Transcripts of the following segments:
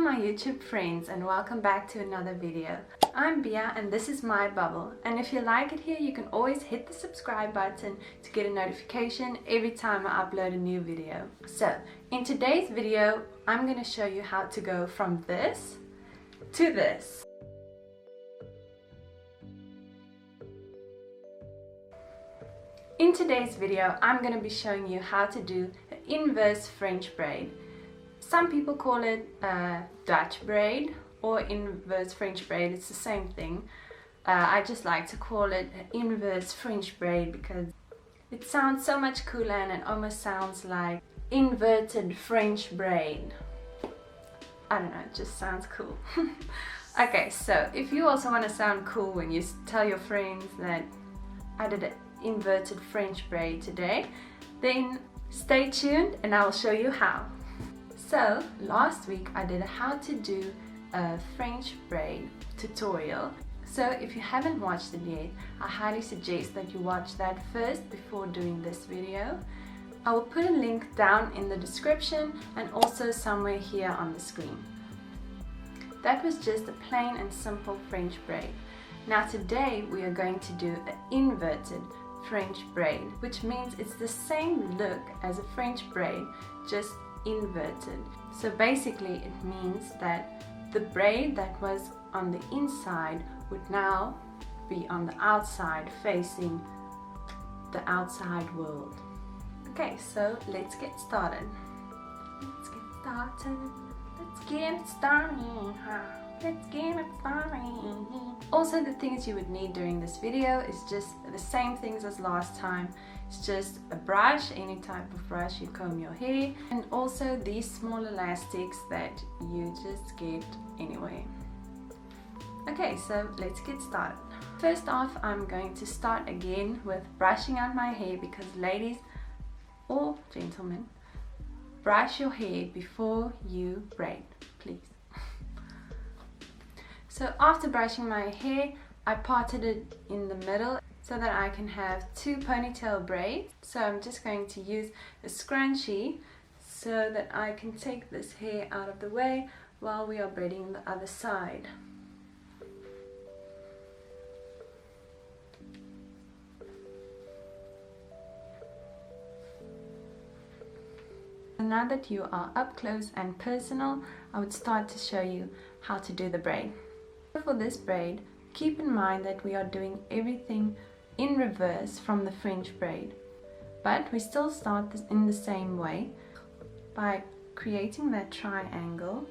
my YouTube friends, and welcome back to another video. I'm Bia and this is my bubble, and if you like it here you can always hit the subscribe button to get a notification every time I upload a new video. So in today's video I'm going to show you how to go from this to this. In today's video I'm going to be showing you how to do an inverse French braid. Some people call it Dutch braid or inverse French braid, it's the same thing. I just like to call it inverse French braid because it sounds so much cooler and it almost sounds like inverted French braid. I don't know, it just sounds cool. Okay, so if you also want to sound cool when you tell your friends that I did an inverted French braid today, then stay tuned and I will show you how. So last week I did a how to do a French braid tutorial. So if you haven't watched it yet, I highly suggest that you watch that first before doing this video. I will put a link down in the description and also somewhere here on the screen. That was just a plain and simple French braid. Now today we are going to do an inverted French braid, which means it's the same look as a French braid, just inverted. So basically it means that the braid that was on the inside would now be on the outside, facing the outside world. Okay, so let's get started. Let's get started. Let's get started. Let's get it started. Also, the things you would need during this video is just the same things as last time. It's just a brush, any type of brush you comb your hair, and also these small elastics that you just get anyway. Okay, so let's get started. First off, I'm going to start again with brushing out my hair because ladies or gentlemen, brush your hair before you braid, please. So after brushing my hair, I parted it in the middle so that I can have two ponytail braids. So I'm just going to use a scrunchie so that I can take this hair out of the way while we are braiding the other side. Now that you are up close and personal, I would start to show you how to do the braid. For this braid, keep in mind that we are doing everything in reverse from the French braid, but we still start this in the same way by creating that triangle,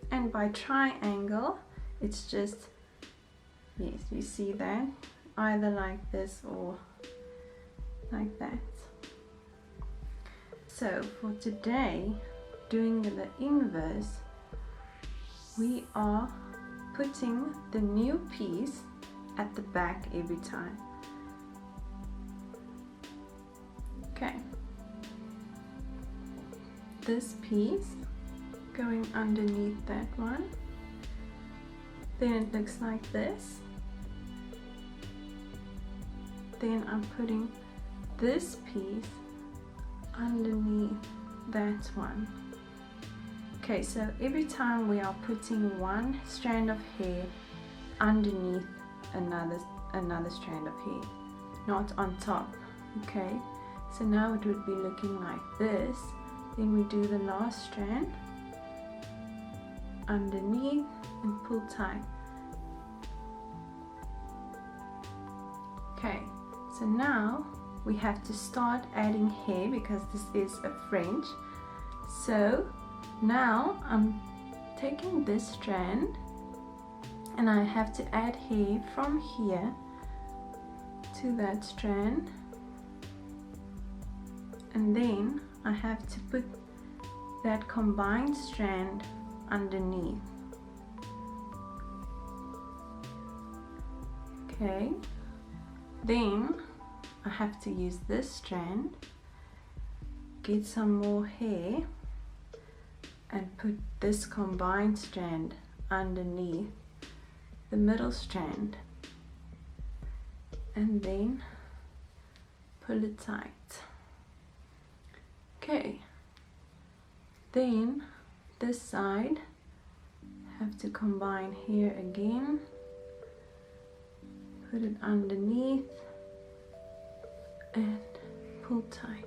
and by triangle it's just, yes, you see that, either like this or like that. So for today, doing the inverse, we are putting the new piece at the back every time. Okay, this piece going underneath that one, then it looks like this. Then I'm putting this piece underneath that one. Okay, so every time we are putting one strand of hair underneath another strand of hair, not on top. Okay, so now it would be looking like this. Then we do the last strand underneath and pull tight. Okay, so now we have to start adding hair because this is a French. So now I'm taking this strand and I have to add hair from here to that strand, and then I have to put that combined strand underneath. Okay, then I have to use this strand, get some more hair and put this combined strand underneath the middle strand, and then pull it tight. Okay, then this side have to combine here again, put it underneath and pull tight.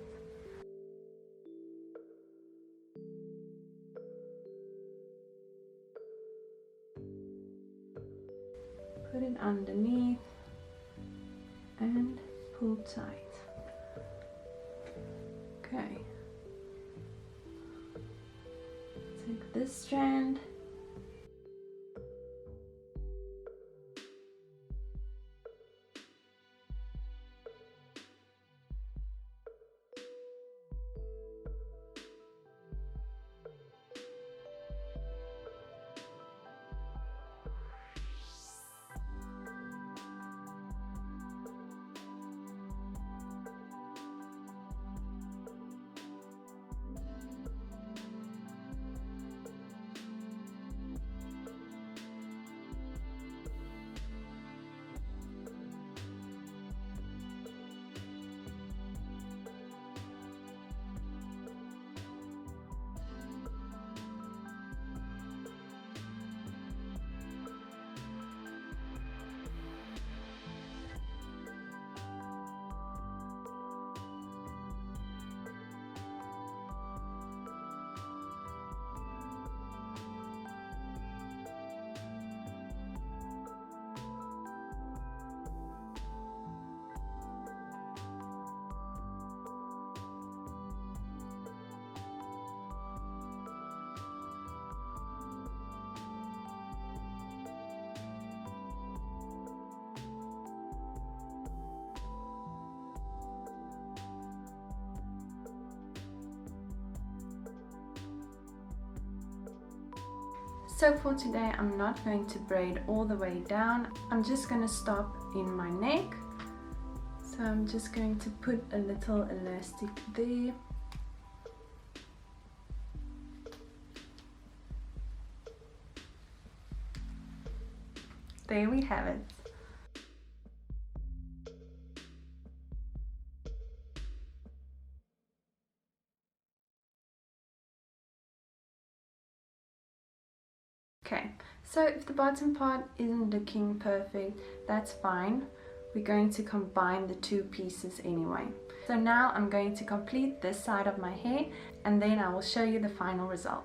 Put it underneath and pull tight. Okay. Take this strand . So for today, I'm not going to braid all the way down. I'm just going to stop in my neck. So I'm just going to put a little elastic there. There we have it. Okay, so if the bottom part isn't looking perfect, that's fine. We're going to combine the two pieces anyway. So now I'm going to complete this side of my hair and then I will show you the final result.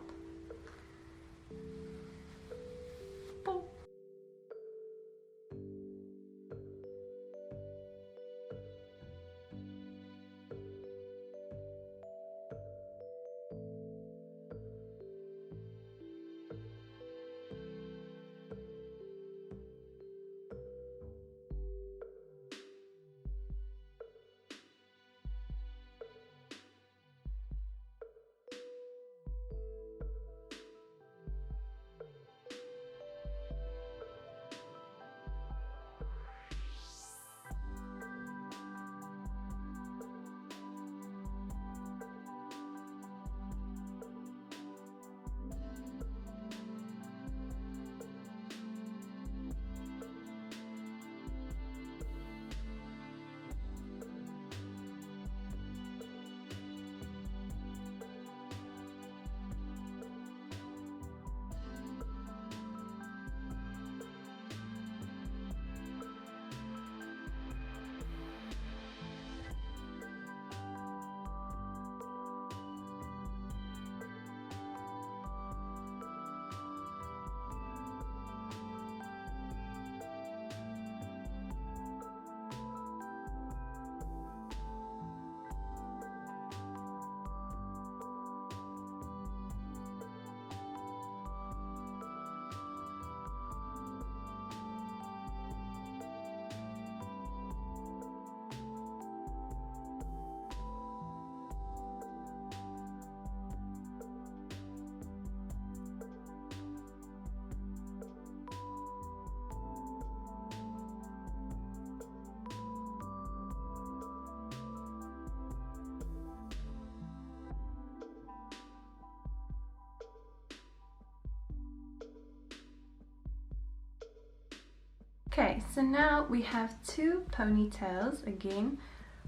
Okay, so now we have two ponytails again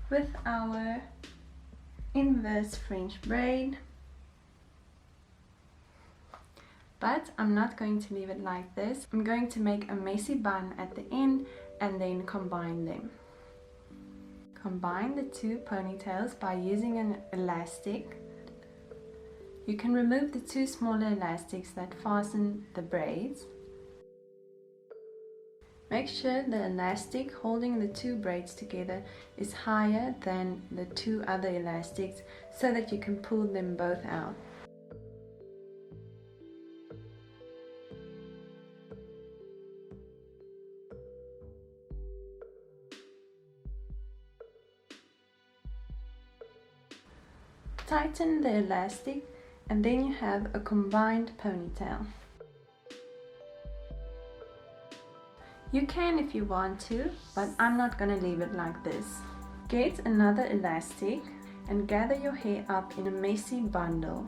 with our inverse French braid. But I'm not going to leave it like this. I'm going to make a messy bun at the end and then combine them. Combine the two ponytails by using an elastic. You can remove the two smaller elastics that fasten the braids. Make sure the elastic holding the two braids together is higher than the two other elastics so that you can pull them both out. Tighten the elastic and then you have a combined ponytail. You can if you want to, but I'm not going to leave it like this. Get another elastic and gather your hair up in a messy bundle.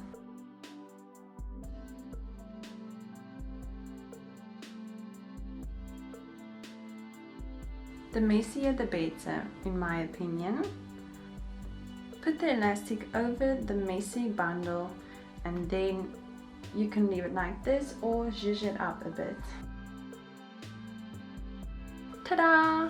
The messier the better, in my opinion. Put the elastic over the messy bundle and then you can leave it like this or zhuzh it up a bit. Ta-da!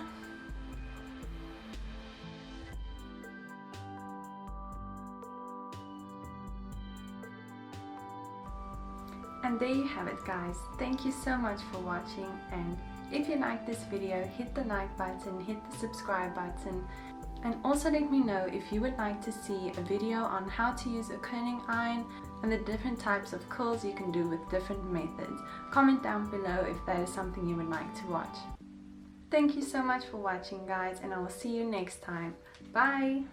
And there you have it, guys. Thank you so much for watching, and if you like this video, hit the like button, hit the subscribe button, and also let me know if you would like to see a video on how to use a curling iron and the different types of curls you can do with different methods. Comment down below if that is something you would like to watch. Thank you so much for watching, guys, and I will see you next time. Bye!